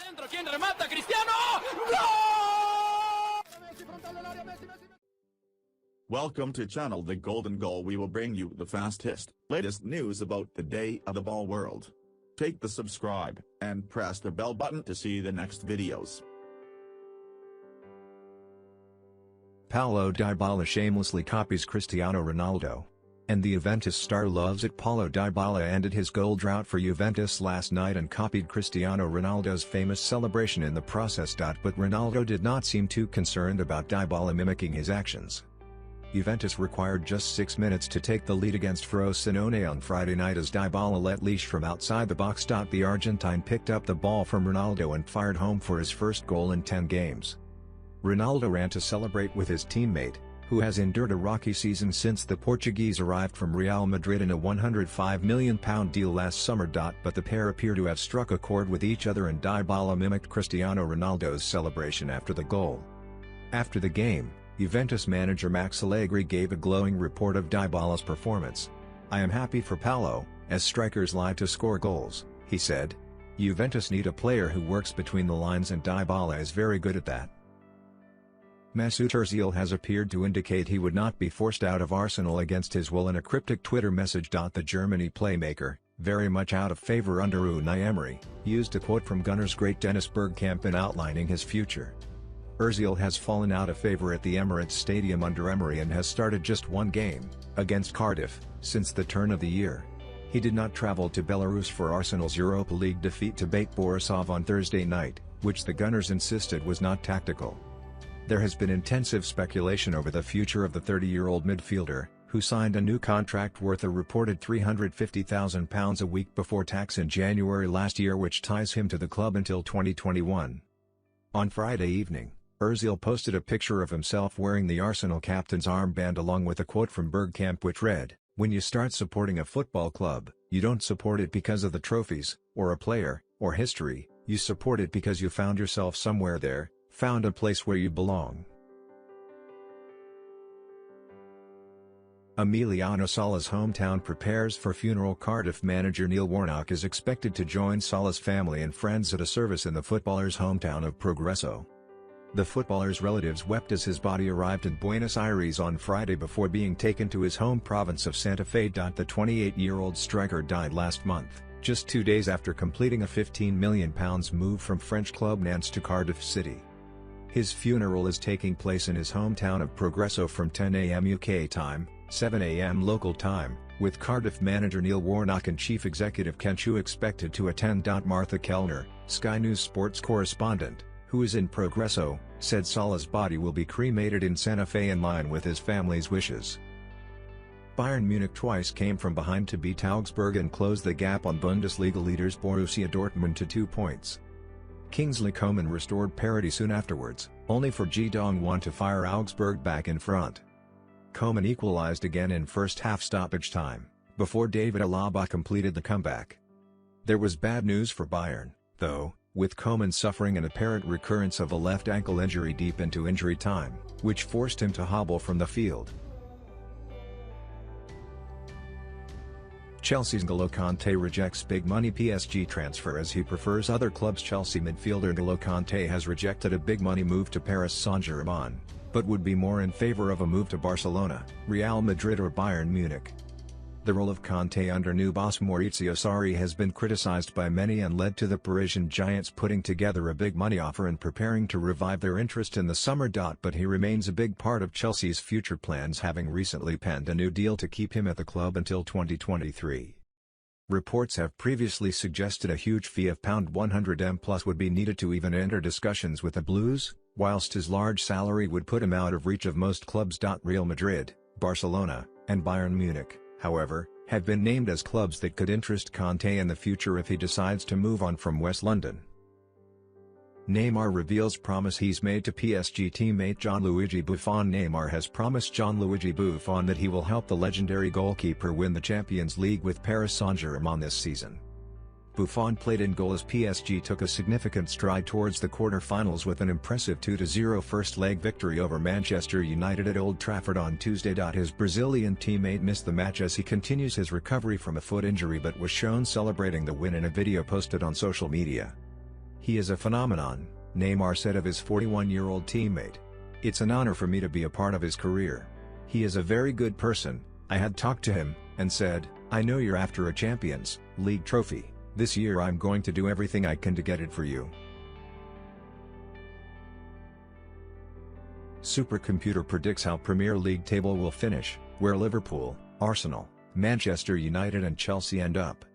Dentro, ¿quién remata? ¡Cristiano! ¡Gol! Welcome to channel The Golden Goal. We will bring you the fastest, latest news about the day of the ball world. Take the subscribe, and press the bell button to see the next videos. Paulo Dybala shamelessly copies Cristiano Ronaldo. And the Juventus star loves it. Paulo Dybala ended his goal drought for Juventus last night and copied Cristiano Ronaldo's famous celebration in the process. But Ronaldo did not seem too concerned about Dybala mimicking his actions. Juventus required just 6 minutes to take the lead against Frosinone on Friday night as Dybala let leash from outside the box. The Argentine picked up the ball from Ronaldo and fired home for his first goal in 10 games. Ronaldo ran to celebrate with his teammate, who has endured a rocky season since the Portuguese arrived from Real Madrid in a £105 million deal last summer. But the pair appear to have struck a chord with each other, and Dybala mimicked Cristiano Ronaldo's celebration after the goal. After the game, Juventus manager Max Allegri gave a glowing report of Dybala's performance. "I am happy for Paulo, as strikers like to score goals," he said. "Juventus need a player who works between the lines, and Dybala is very good at that." Mesut Ozil has appeared to indicate he would not be forced out of Arsenal against his will in a cryptic Twitter message. The Germany playmaker, very much out of favour under Unai Emery, used a quote from Gunners great Dennis Bergkamp in outlining his future. Ozil has fallen out of favour at the Emirates Stadium under Emery and has started just one game, against Cardiff, since the turn of the year. He did not travel to Belarus for Arsenal's Europa League defeat to Bate Borisov on Thursday night, which the Gunners insisted was not tactical. There has been intensive speculation over the future of the 30-year-old midfielder, who signed a new contract worth a reported £350,000 a week before tax in January last year, which ties him to the club until 2021. On Friday evening, Ozil posted a picture of himself wearing the Arsenal captain's armband along with a quote from Bergkamp which read, "When you start supporting a football club, you don't support it because of the trophies, or a player, or history, you support it because you found yourself somewhere there, found a place where you belong." Emiliano Sala's hometown prepares for funeral. Cardiff manager Neil Warnock is expected to join Sala's family and friends at a service in the footballer's hometown of Progreso. The footballer's relatives wept as his body arrived in Buenos Aires on Friday before being taken to his home province of Santa Fe. The 28-year-old striker died last month, just 2 days after completing a £15 million move from French club Nantes to Cardiff City. His funeral is taking place in his hometown of Progreso from 10 a.m. UK time, 7 a.m. local time, with Cardiff manager Neil Warnock and chief executive Ken Choo expected to attend. Martha Kellner, Sky News sports correspondent, who is in Progreso, said Sala's body will be cremated in Santa Fe in line with his family's wishes. Bayern Munich twice came from behind to beat Augsburg and close the gap on Bundesliga leaders Borussia Dortmund to 2 points. Kingsley Coman restored parity soon afterwards, only for Ji Dong-won to fire Augsburg back in front. Coman equalized again in first half stoppage time, before David Alaba completed the comeback. There was bad news for Bayern, though, with Coman suffering an apparent recurrence of a left ankle injury deep into injury time, which forced him to hobble from the field. Chelsea's N'Golo Kante rejects big money PSG transfer as he prefers other clubs. Chelsea midfielder N'Golo Kante has rejected a big money move to Paris Saint-Germain, but would be more in favour of a move to Barcelona, Real Madrid or Bayern Munich. The role of Kante under new boss Maurizio Sarri has been criticised by many and led to the Parisian giants putting together a big money offer and preparing to revive their interest in the summer. But he remains a big part of Chelsea's future plans, having recently penned a new deal to keep him at the club until 2023. Reports have previously suggested a huge fee of £100m plus would be needed to even enter discussions with the Blues, whilst his large salary would put him out of reach of most clubs. Real Madrid, Barcelona, and Bayern Munich, however, have been named as clubs that could interest Kante in the future if he decides to move on from West London. Neymar reveals promise he's made to PSG teammate Gianluigi Buffon. Neymar has promised Gianluigi Buffon that he will help the legendary goalkeeper win the Champions League with Paris Saint-Germain this season. Buffon played in goal as PSG took a significant stride towards the quarter-finals with an impressive 2-0 first-leg victory over Manchester United at Old Trafford on Tuesday. His Brazilian teammate missed the match as he continues his recovery from a foot injury but was shown celebrating the win in a video posted on social media. He is a phenomenon, Neymar said of his 41-year-old teammate. It's an honor for me to be a part of his career. He is a very good person. I had talked to him, and said, I know you're after a Champions League trophy. This year I'm going to do everything I can to get it for you. Supercomputer predicts how Premier League table will finish, where Liverpool, Arsenal, Manchester United and Chelsea end up.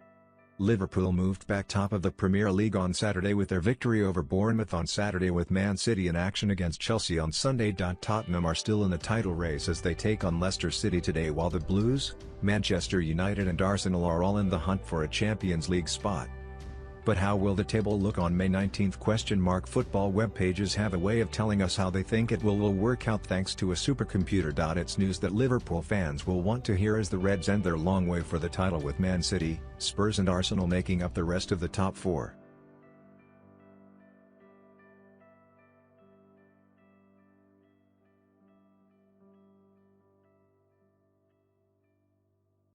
Liverpool moved back top of the Premier League on Saturday with their victory over Bournemouth on Saturday, with Man City in action against Chelsea on Sunday. Tottenham are still in the title race as they take on Leicester City today, while the Blues, Manchester United and Arsenal are all in the hunt for a Champions League spot. But how will the table look on May 19th? Football web pages have a way of telling us how they think it will work out thanks to a supercomputer. It's news that Liverpool fans will want to hear as the Reds end their long way for the title, with Man City, Spurs and Arsenal making up the rest of the top four.